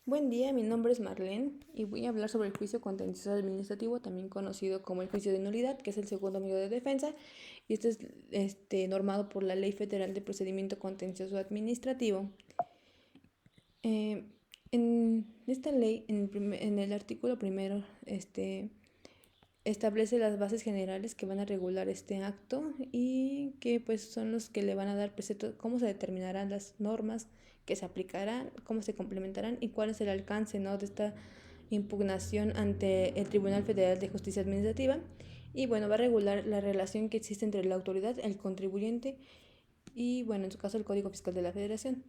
Buen día, mi nombre es Marlene y voy a hablar sobre el juicio contencioso administrativo, también conocido como el juicio de nulidad, que es el segundo medio de defensa, y este es normado por la Ley Federal de Procedimiento Contencioso Administrativo. En esta ley, en el artículo primero, establece las bases generales que van a regular este acto y que pues son los que le van a dar preceptos, cómo se determinarán las normas que se aplicarán, cómo se complementarán y cuál es el alcance, ¿no?, de esta impugnación ante el Tribunal Federal de Justicia Administrativa. Y bueno, va a regular la relación que existe entre la autoridad, el contribuyente y bueno, en su caso el Código Fiscal de la Federación.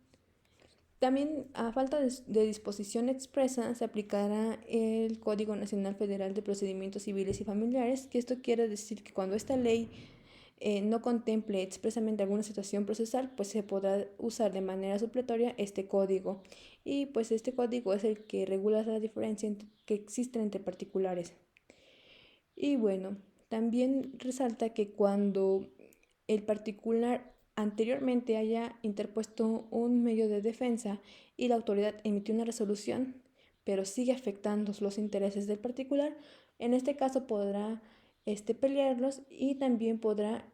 También, a falta de disposición expresa, se aplicará el Código Nacional Federal de Procedimientos Civiles y Familiares, que esto quiere decir que cuando esta ley no contemple expresamente alguna situación procesal, pues se podrá usar de manera supletoria este código. Y pues este código es el que regula la diferencia que existe entre particulares. Y bueno, también resalta que cuando el particular anteriormente haya interpuesto un medio de defensa y la autoridad emitió una resolución, pero sigue afectando los intereses del particular, en este caso podrá pelearlos y también podrá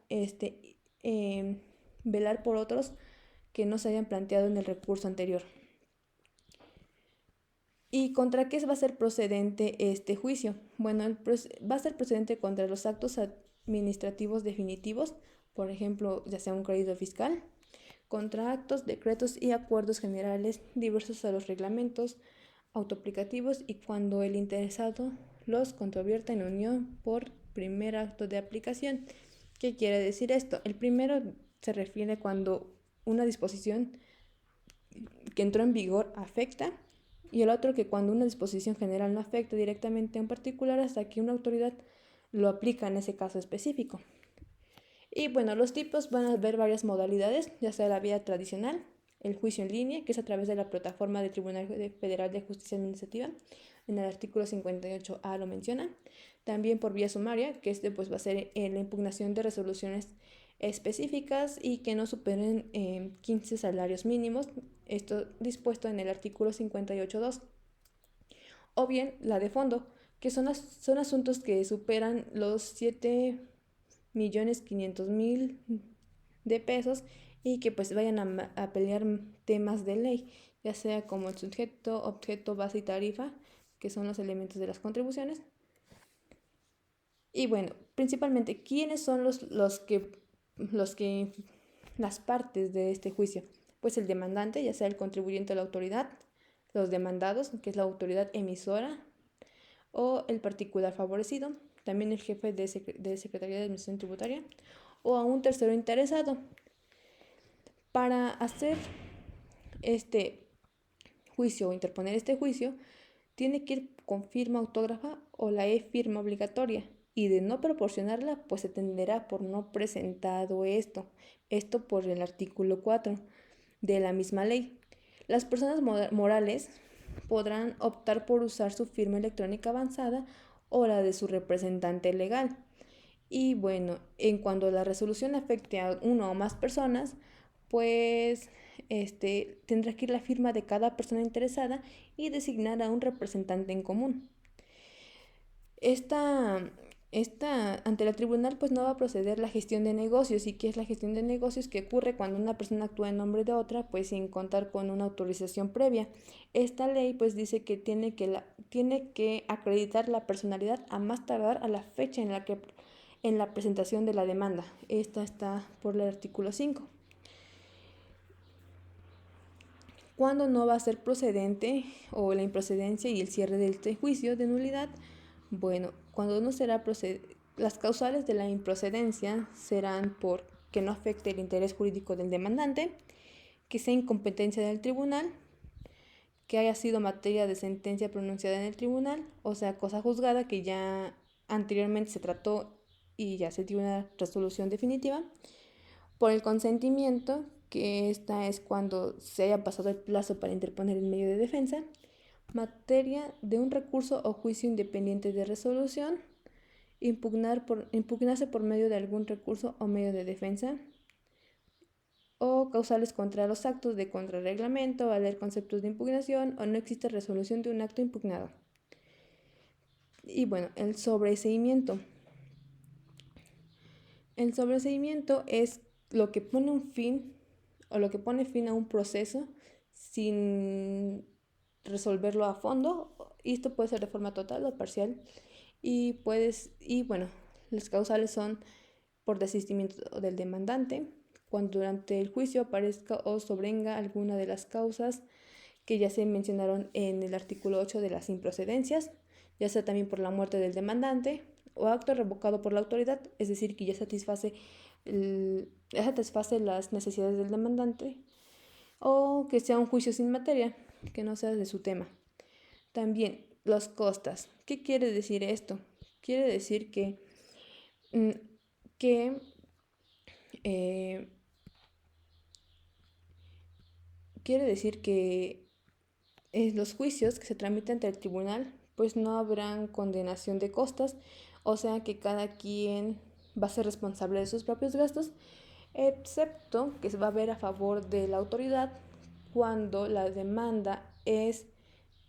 velar por otros que no se hayan planteado en el recurso anterior. ¿Y contra qué va a ser procedente este juicio? Bueno, va a ser procedente contra los actos administrativos definitivos, por ejemplo, ya sea un crédito fiscal, contra actos, decretos y acuerdos generales diversos a los reglamentos autoaplicativos y cuando el interesado los controvierta en unión por primer acto de aplicación. ¿Qué quiere decir esto? El primero se refiere cuando una disposición que entró en vigor afecta, y el otro que cuando una disposición general no afecta directamente a un particular hasta que una autoridad lo aplica en ese caso específico. Y bueno, los tipos van a haber varias modalidades, ya sea la vía tradicional, el juicio en línea, que es a través de la plataforma del Tribunal Federal de Justicia Administrativa, en el artículo 58A lo menciona. También por vía sumaria, que pues va a ser la impugnación de resoluciones específicas y que no superen 15 salarios mínimos, esto dispuesto en el artículo 58.2. O bien la de fondo, que son asuntos que superan los 7.500.000 de pesos y que pues vayan a pelear temas de ley, ya sea como el sujeto, objeto, base y tarifa, que son los elementos de las contribuciones. Y bueno, principalmente, ¿quiénes son las partes de este juicio? Pues el demandante, ya sea el contribuyente o la autoridad, los demandados, que es la autoridad emisora, o el particular favorecido, también el jefe de Secretaría de Administración Tributaria, o a un tercero interesado. Para hacer este juicio o interponer este juicio, tiene que ir con firma autógrafa o la e-firma obligatoria, y de no proporcionarla, pues se tenderá por no presentado esto por el artículo 4 de la misma ley. Las personas morales podrán optar por usar su firma electrónica avanzada o la de su representante legal. Y bueno, en cuanto la resolución afecte a una o más personas, pues tendrá que ir la firma de cada persona interesada y designar a un representante en común. Ante la tribunal pues no va a proceder la gestión de negocios. ¿Y qué es la gestión de negocios? Que ocurre cuando una persona actúa en nombre de otra pues sin contar con una autorización previa. Esta ley pues dice que tiene que acreditar la personalidad a más tardar a la fecha en la presentación de la demanda. Esta está por el artículo 5. ¿Cuándo no va a ser procedente o la improcedencia y el cierre de este juicio de nulidad? Bueno, cuando no será las causales de la improcedencia serán por que no afecte el interés jurídico del demandante, que sea incompetencia del tribunal, que haya sido materia de sentencia pronunciada en el tribunal, o sea, cosa juzgada que ya anteriormente se trató y ya se dio una resolución definitiva, por el consentimiento, que esta es cuando se haya pasado el plazo para interponer el medio de defensa, materia de un recurso o juicio independiente de resolución, impugnarse por medio de algún recurso o medio de defensa, o causales contra los actos de contrarreglamento, valer conceptos de impugnación o no existe resolución de un acto impugnado. Y bueno, el sobreseimiento. El sobreseimiento es lo que pone un fin o lo que pone fin a un proceso sin resolverlo a fondo, y esto puede ser de forma total o parcial, y bueno, las causales son por desistimiento del demandante, cuando durante el juicio aparezca o sobrevenga alguna de las causas que ya se mencionaron en el artículo 8 de las improcedencias, ya sea también por la muerte del demandante o acto revocado por la autoridad, es decir, que ya satisface las necesidades del demandante, o que sea un juicio sin materia, que no sea de su tema. También los costas. ¿Qué quiere decir esto? Quiere decir que los juicios que se tramitan ante el tribunal, pues no habrán condenación de costas, o sea que cada quien va a ser responsable de sus propios gastos, excepto que se va a ver a favor de la autoridad cuando la demanda es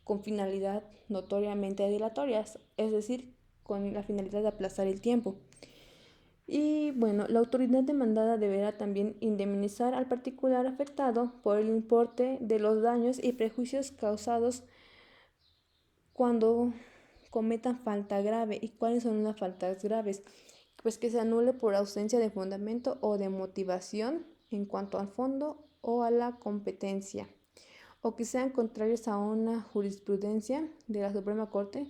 con finalidad notoriamente dilatorias, es decir, con la finalidad de aplazar el tiempo. Y bueno, la autoridad demandada deberá también indemnizar al particular afectado por el importe de los daños y perjuicios causados cuando cometan falta grave. ¿Y cuáles son las faltas graves? Pues que se anule por ausencia de fundamento o de motivación en cuanto al fondo o a la competencia, o que sean contrarios a una jurisprudencia de la Suprema Corte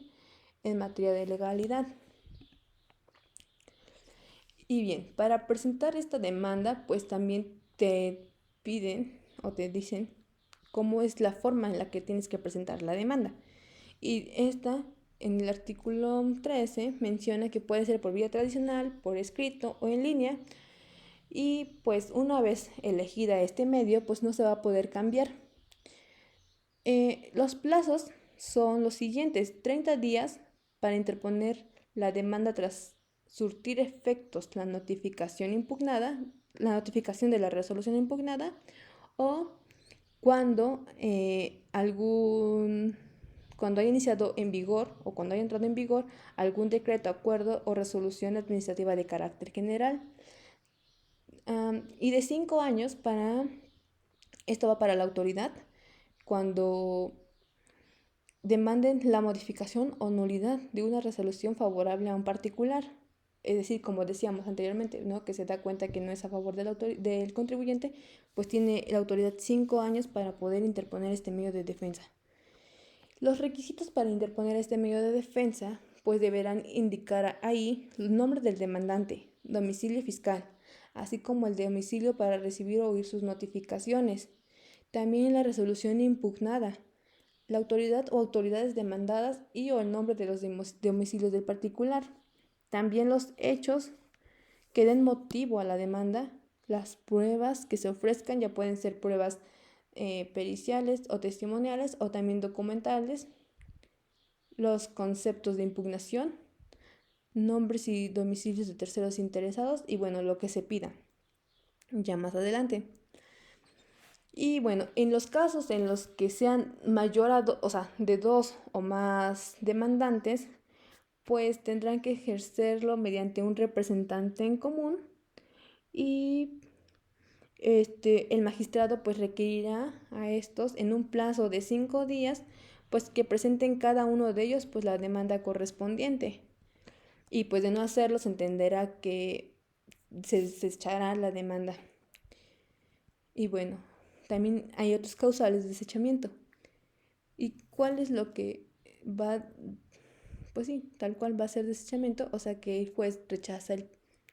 en materia de legalidad. Y bien, para presentar esta demanda, pues también te piden o te dicen cómo es la forma en la que tienes que presentar la demanda. Y esta, en el artículo 13, menciona que puede ser por vía tradicional, por escrito o en línea. Y pues una vez elegida este medio, pues no se va a poder cambiar. Los plazos son los siguientes: 30 días para interponer la demanda tras surtir efectos la notificación impugnada, la notificación de la resolución impugnada, o cuando cuando haya iniciado en vigor o cuando haya entrado en vigor algún decreto, acuerdo o resolución administrativa de carácter general. Y de 5 años esto va para la autoridad, cuando demanden la modificación o nulidad de una resolución favorable a un particular. Es decir, como decíamos anteriormente, ¿no?, que se da cuenta que no es a favor del contribuyente, pues tiene la autoridad 5 años para poder interponer este medio de defensa. Los requisitos para interponer este medio de defensa, pues deberán indicar ahí el nombre del demandante, domicilio fiscal, así como el domicilio para recibir o oír sus notificaciones. También la resolución impugnada, la autoridad o autoridades demandadas y o el nombre de los domicilios del particular. También los hechos que den motivo a la demanda, las pruebas que se ofrezcan, ya pueden ser pruebas periciales o testimoniales o también documentales, los conceptos de impugnación, nombres y domicilios de terceros interesados y bueno, lo que se pida ya más adelante. Y bueno, en los casos en los que sean de 2 o más demandantes, pues tendrán que ejercerlo mediante un representante en común, y el magistrado pues requerirá a estos en un plazo de 5 días pues que presenten cada uno de ellos pues la demanda correspondiente, y pues de no hacerlo se entenderá que se desechará la demanda. Y bueno, también hay otros causales de desechamiento. ¿Y cuál es lo que va? Pues sí, tal cual va a ser desechamiento, o sea que el juez rechaza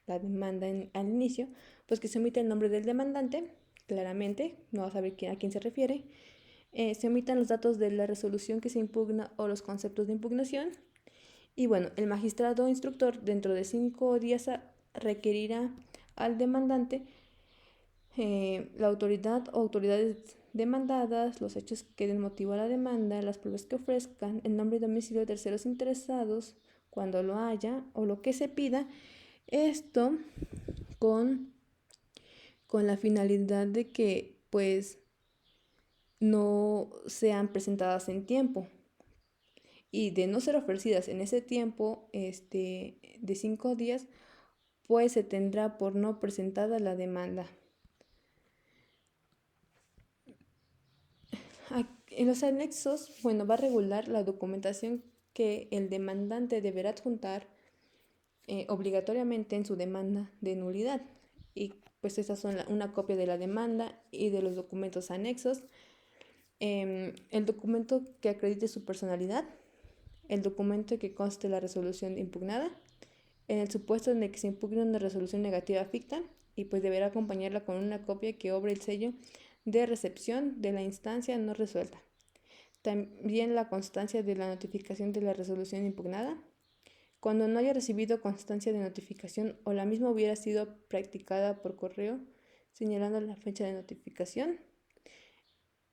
la demanda al inicio, pues que se omite el nombre del demandante, claramente, no va a saber a quién se refiere, se omitan los datos de la resolución que se impugna o los conceptos de impugnación, y bueno, el magistrado instructor dentro de 5 días requerirá al demandante la autoridad o autoridades demandadas, los hechos que den motivo a la demanda, las pruebas que ofrezcan, el nombre y domicilio de terceros interesados, cuando lo haya, o lo que se pida, esto con con la finalidad de que pues no sean presentadas en tiempo y de no ser ofrecidas en ese tiempo de 5 días, pues se tendrá por no presentada la demanda. En los anexos, va a regular la documentación que el demandante deberá adjuntar obligatoriamente en su demanda de nulidad. Y pues estas son una copia de la demanda y de los documentos anexos, el documento que acredite su personalidad, el documento que conste la resolución impugnada, en el supuesto en el que se impugne una resolución negativa ficta, y pues deberá acompañarla con una copia que obre el sello de recepción de la instancia no resuelta. También la constancia de la notificación de la resolución impugnada. Cuando no haya recibido constancia de notificación o la misma hubiera sido practicada por correo, señalando la fecha de notificación.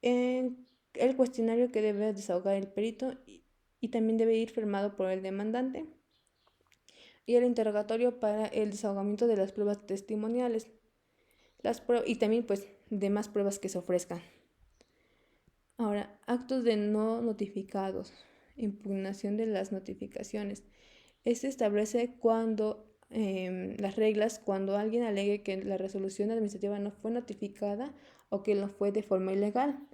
El cuestionario que debe desahogar el perito y también debe ir firmado por el demandante. Y el interrogatorio para el desahogamiento de las pruebas testimoniales. Y también pues demás pruebas que se ofrezcan. Ahora, actos de no notificados, impugnación de las notificaciones. Este establece las reglas cuando alguien alegue que la resolución administrativa no fue notificada o que no fue de forma ilegal.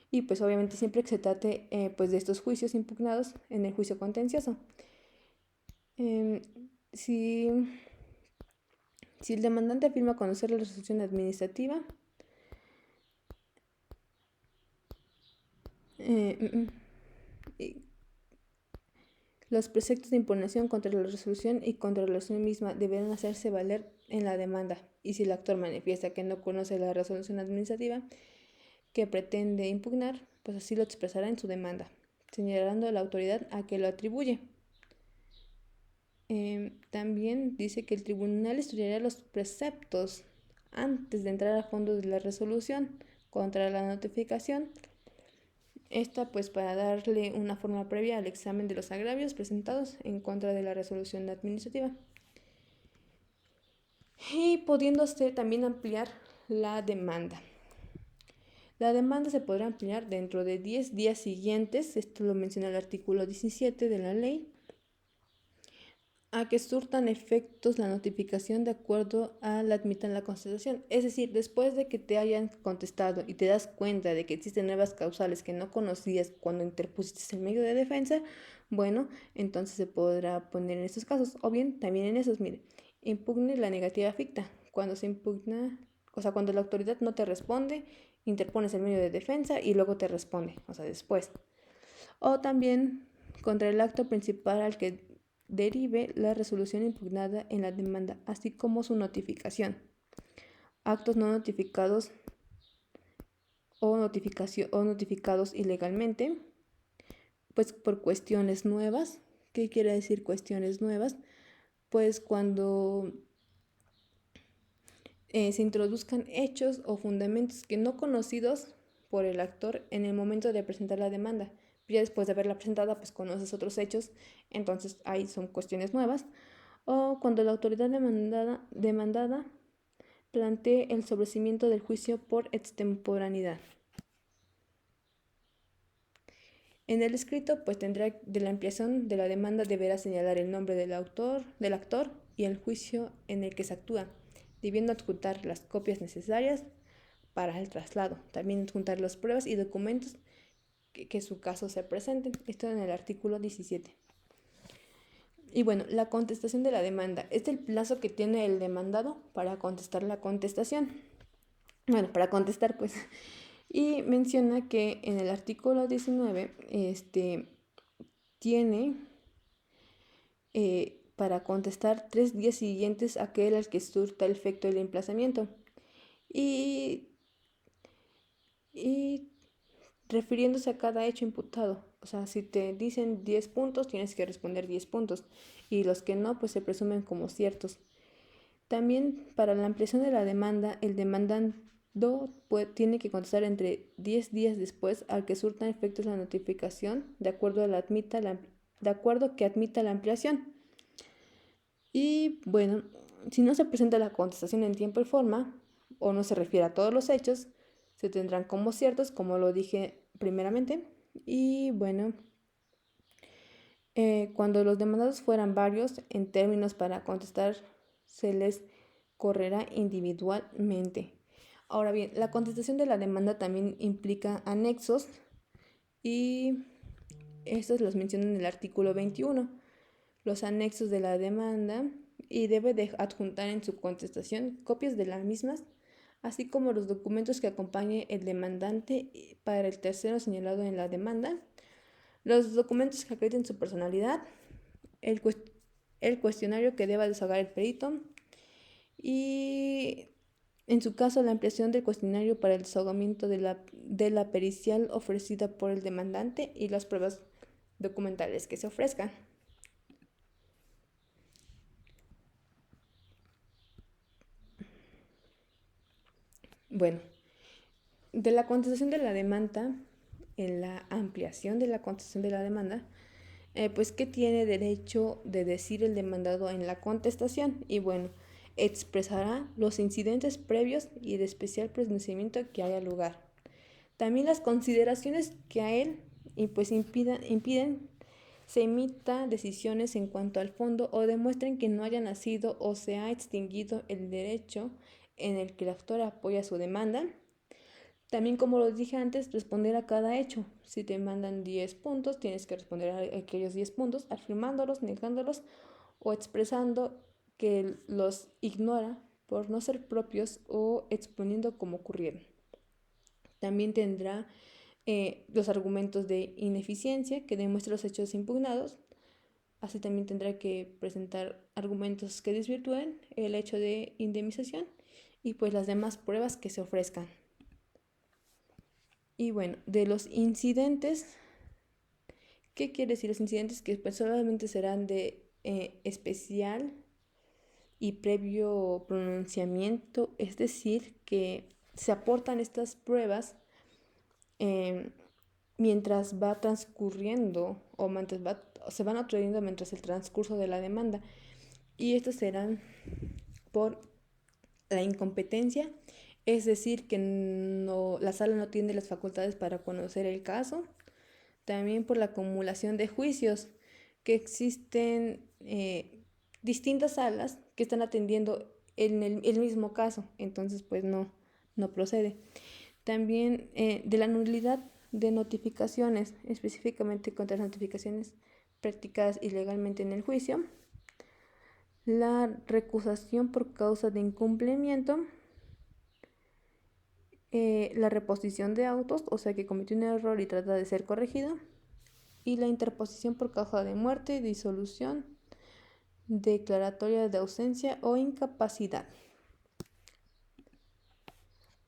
Y pues obviamente siempre que se trate pues de estos juicios impugnados en el juicio contencioso. Si el demandante afirma conocer la resolución administrativa, los preceptos de impugnación contra la resolución y contra la resolución misma deberán hacerse valer en la demanda. Y si el actor manifiesta que no conoce la resolución administrativa que pretende impugnar, pues así lo expresará en su demanda, señalando a la autoridad a que lo atribuye. También dice que el tribunal estudiará los preceptos antes de entrar a fondo de la resolución contra la notificación. Esta pues para darle una forma previa al examen de los agravios presentados en contra de la resolución administrativa. Y pudiéndose también ampliar la demanda. La demanda se podrá ampliar dentro de 10 días siguientes, esto lo menciona el artículo 17 de la ley, a que surtan efectos la notificación de acuerdo a la admita en la Constitución. Es decir, después de que te hayan contestado y te das cuenta de que existen nuevas causales que no conocías cuando interpusiste el medio de defensa, entonces se podrá poner en estos casos. O bien, también en esos, impugne la negativa ficta. Cuando se impugna, cuando la autoridad no te responde, interpones el medio de defensa y luego te responde, después. O también contra el acto principal al que derive la resolución impugnada en la demanda, así como su notificación. Actos no notificados o notificados ilegalmente, pues por cuestiones nuevas. ¿Qué quiere decir cuestiones nuevas? Pues cuando se introduzcan hechos o fundamentos que no conocidos por el actor en el momento de presentar la demanda. Ya después de haberla presentada, pues conoces otros hechos, entonces ahí son cuestiones nuevas. O cuando la autoridad demandada plantee el sobreseimiento del juicio por extemporaneidad. En el escrito, pues tendrá de la ampliación de la demanda deberá señalar el nombre del actor y el juicio en el que se actúa, debiendo adjuntar las copias necesarias para el traslado. También adjuntar las pruebas y documentos que su caso se presenten. Esto en el artículo 17. Y la contestación de la demanda es el plazo que tiene el demandado para contestar la contestación. Para contestar, pues. Y menciona que en el artículo 19 tiene para contestar 3 días siguientes a aquel al que surta el efecto del emplazamiento. Y refiriéndose a cada hecho imputado. Si te dicen 10 puntos, tienes que responder 10 puntos. Y los que no, pues se presumen como ciertos. También para la ampliación de la demanda, el demandante tiene que contestar entre 10 días después al que surtan efectos la notificación, de acuerdo que admita la ampliación. Y si no se presenta la contestación en tiempo y forma, o no se refiere a todos los hechos, se tendrán como ciertos, como lo dije primeramente. Y bueno, cuando los demandados fueran varios en términos para contestar, se les correrá individualmente. Ahora bien, la contestación de la demanda también implica anexos y estos los menciona en el artículo 21. Los anexos de la demanda y debe de adjuntar en su contestación copias de las mismas, así como los documentos que acompañe el demandante para el tercero señalado en la demanda, los documentos que acrediten su personalidad, el cuestionario que deba desahogar el perito y, en su caso, la ampliación del cuestionario para el desahogamiento de la pericial ofrecida por el demandante y las pruebas documentales que se ofrezcan. Bueno, de la contestación de la demanda, en la ampliación de la contestación de la demanda, pues ¿qué tiene derecho de decir el demandado en la contestación? Y bueno, expresará los incidentes previos y de especial pronunciamiento que haya lugar. También las consideraciones que a él pues impiden se emita decisiones en cuanto al fondo o demuestren que no haya nacido o se ha extinguido el derecho en el que el actor apoya su demanda. También, como lo dije antes, responder a cada hecho. Si te mandan 10 puntos, tienes que responder a aquellos 10 puntos, afirmándolos, negándolos o expresando que los ignora por no ser propios o exponiendo como ocurrieron. También tendrá los argumentos de ineficiencia que demuestran los hechos impugnados. Así también tendrá que presentar argumentos que desvirtúen el hecho de indemnización y pues las demás pruebas que se ofrezcan. Y bueno, de los incidentes, ¿qué quiere decir los incidentes? Que pues solamente serán de especial y previo pronunciamiento, es decir, que se aportan estas pruebas mientras va transcurriendo o mientras se van atrayendo mientras el transcurso de la demanda. Y estos serán por la incompetencia, es decir, que la sala no tiene las facultades para conocer el caso. También por la acumulación de juicios, que existen distintas salas que están atendiendo en el mismo caso, entonces pues no procede. También de la nulidad de notificaciones, específicamente contra las notificaciones practicadas ilegalmente en el juicio, la recusación por causa de incumplimiento, la reposición de autos, o sea que cometió un error y trata de ser corregido, y la interposición por causa de muerte, disolución, declaratoria de ausencia o incapacidad.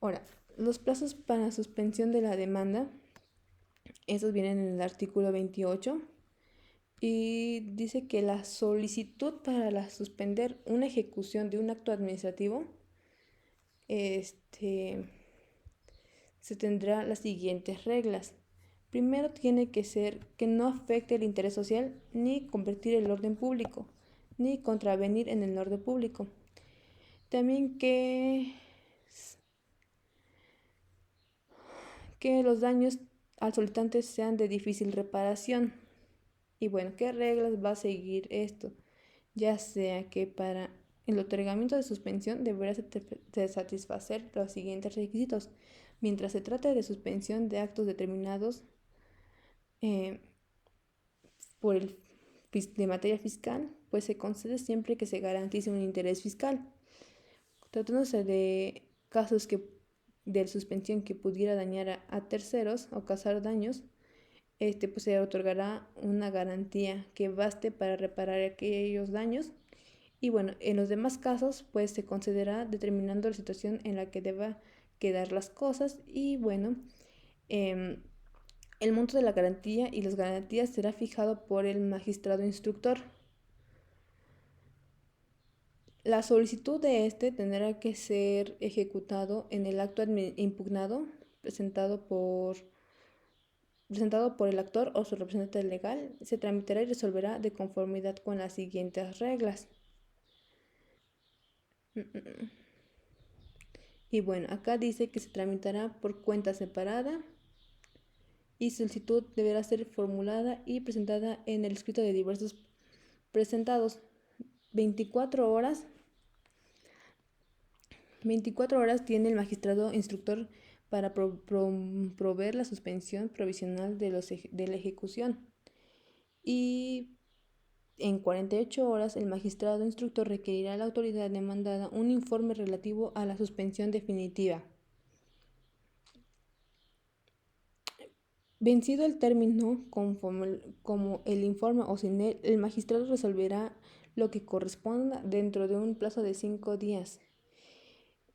Ahora, los plazos para suspensión de la demanda, esos vienen en el artículo 28 y dice que la solicitud para suspender una ejecución de un acto administrativo se tendrá las siguientes reglas. Primero, tiene que ser que no afecte el interés social, ni convertir el orden público, ni contravenir en el orden público. También que los daños al solicitante sean de difícil reparación. Y bueno, ¿qué reglas va a seguir esto? Ya sea que para el otorgamiento de suspensión deberá satisfacer los siguientes requisitos. Mientras se trate de suspensión de actos determinados de materia fiscal, pues se concede siempre que se garantice un interés fiscal. Tratándose de casos de suspensión que pudiera dañar a terceros o causar daños, pues se otorgará una garantía que baste para reparar aquellos daños. Y bueno, en los demás casos, pues se concederá determinando la situación en la que deba quedar las cosas. Y bueno, el monto de la garantía y las garantías será fijado por el magistrado instructor. La solicitud de tendrá que ser ejecutado en el acto impugnado presentado por el actor o su representante legal. Se tramitará y resolverá de conformidad con las siguientes reglas. Y bueno, acá dice que se tramitará por cuenta separada y solicitud deberá ser formulada y presentada en el escrito de diversos presentados 24 horas. 24 horas tiene el magistrado instructor para proveer la suspensión provisional de la ejecución. Y en 48 horas el magistrado instructor requerirá a la autoridad demandada un informe relativo a la suspensión definitiva. Vencido el término, como el informe o sin él, el magistrado resolverá lo que corresponda dentro de un plazo de 5 días.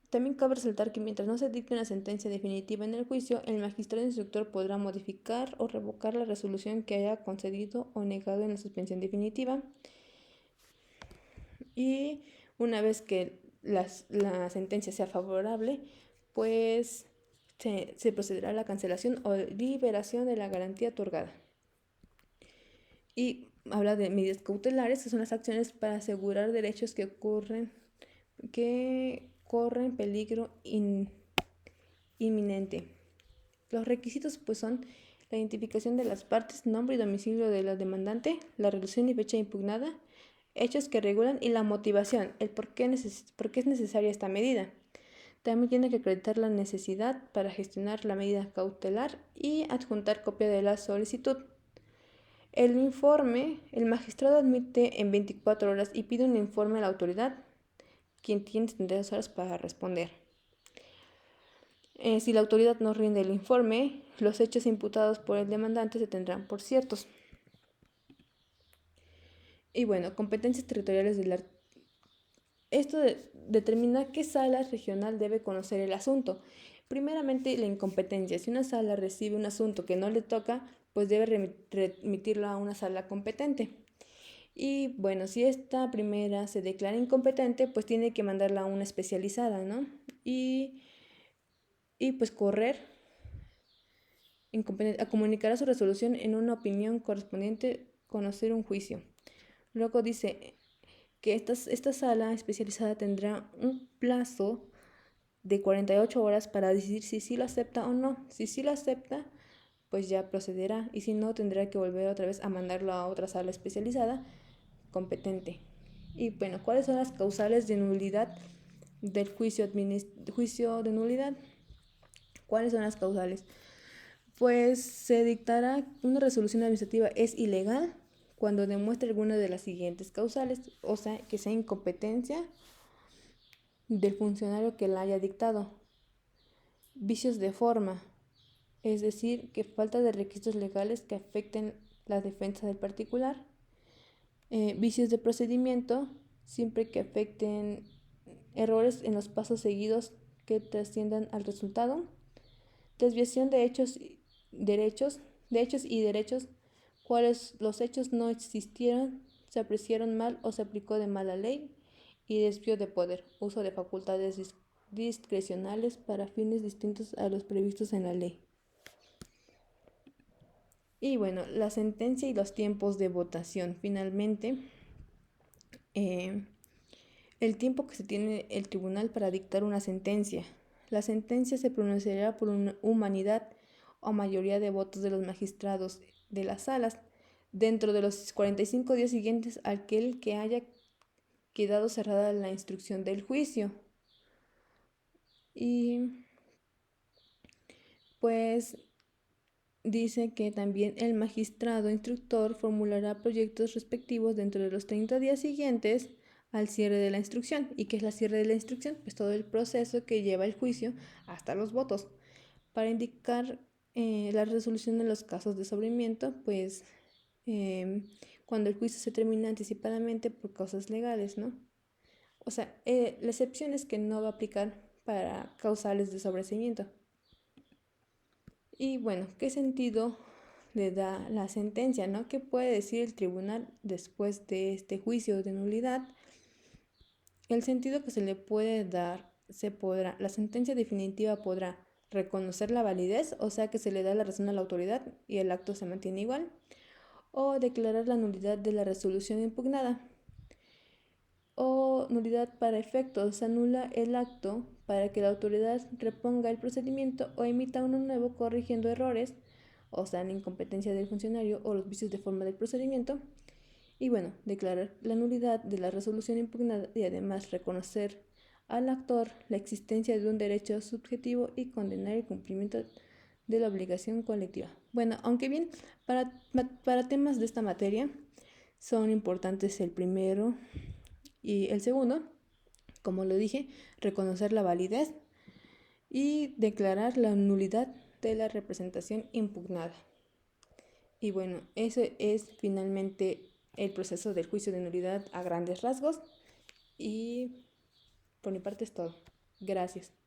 También cabe resaltar que mientras no se dicte una sentencia definitiva en el juicio, el magistrado instructor podrá modificar o revocar la resolución que haya concedido o negado en la suspensión definitiva. Y una vez que la sentencia sea favorable, pues se procederá a la cancelación o liberación de la garantía otorgada. Y habla de medidas cautelares, que son las acciones para asegurar derechos que corren peligro inminente. Los requisitos pues son la identificación de las partes, nombre y domicilio de la demandante, la resolución y fecha impugnada, hechos que regulan y la motivación, el por qué es necesaria esta medida. También tiene que acreditar la necesidad para gestionar la medida cautelar y adjuntar copia de la solicitud. El informe, el magistrado admite en 24 horas y pide un informe a la autoridad, quien tiene 72 horas para responder. Si la autoridad no rinde el informe, los hechos imputados por el demandante se tendrán por ciertos. Y bueno, competencias territoriales del Esto determina qué sala regional debe conocer el asunto. Primeramente, la incompetencia. Si una sala recibe un asunto que no le toca, pues debe remitirlo a una sala competente. Y bueno, si esta primera se declara incompetente, pues tiene que mandarla a una especializada, ¿no? Y pues a comunicar su resolución en una opinión correspondiente, conocer un juicio. Luego dice que esta sala especializada tendrá un plazo de 48 horas para decidir si sí lo acepta o no. Si sí lo acepta, pues ya procederá, y si no, tendrá que volver otra vez a mandarlo a otra sala especializada competente. Y bueno, ¿cuáles son las causales de nulidad del juicio de nulidad? ¿Cuáles son las causales? Pues se dictará una resolución administrativa es ilegal cuando demuestre alguna de las siguientes causales, o sea, que sea incompetencia del funcionario que la haya dictado, vicios de forma, es decir, que falta de requisitos legales que afecten la defensa del particular, vicios de procedimiento, siempre que afecten errores en los pasos seguidos que trasciendan al resultado, desviación de hechos y derechos, cuáles los hechos no existieron, se apreciaron mal o se aplicó de mala ley, y desvío de poder, uso de facultades discrecionales para fines distintos a los previstos en la ley. Y bueno, la sentencia y los tiempos de votación. Finalmente, el tiempo que se tiene el tribunal para dictar una sentencia. La sentencia se pronunciará por una unanimidad o mayoría de votos de los magistrados de las salas dentro de los 45 días siguientes a aquel que haya quedado cerrada la instrucción del juicio. Y pues dice que también el magistrado instructor formulará proyectos respectivos dentro de los 30 días siguientes al cierre de la instrucción. ¿Y qué es la cierre de la instrucción? Pues todo el proceso que lleva el juicio hasta los votos. Para indicar la resolución de los casos de sobrimiento, pues cuando el juicio se termina anticipadamente por causas legales, ¿no? O sea, la excepción es que no va a aplicar para causales de sobreseimiento. Y bueno, ¿qué sentido le da la sentencia, ¿no? ¿Qué puede decir el tribunal después de este juicio de nulidad? El sentido que se le puede dar, la sentencia definitiva podrá reconocer la validez, o sea que se le da la razón a la autoridad y el acto se mantiene igual, o declarar la nulidad de la resolución impugnada, o nulidad para efectos, se anula el acto para que la autoridad reponga el procedimiento o emita uno nuevo corrigiendo errores, o sea, la incompetencia del funcionario o los vicios de forma del procedimiento. Y bueno, declarar la nulidad de la resolución impugnada y además reconocer al actor la existencia de un derecho subjetivo y condenar el cumplimiento de la obligación colectiva. Bueno, aunque bien, para temas de esta materia son importantes el primero y el segundo, como lo dije, reconocer la validez y declarar la nulidad de la representación impugnada. Y bueno, ese es finalmente el proceso del juicio de nulidad a grandes rasgos y por mi parte es todo. Gracias.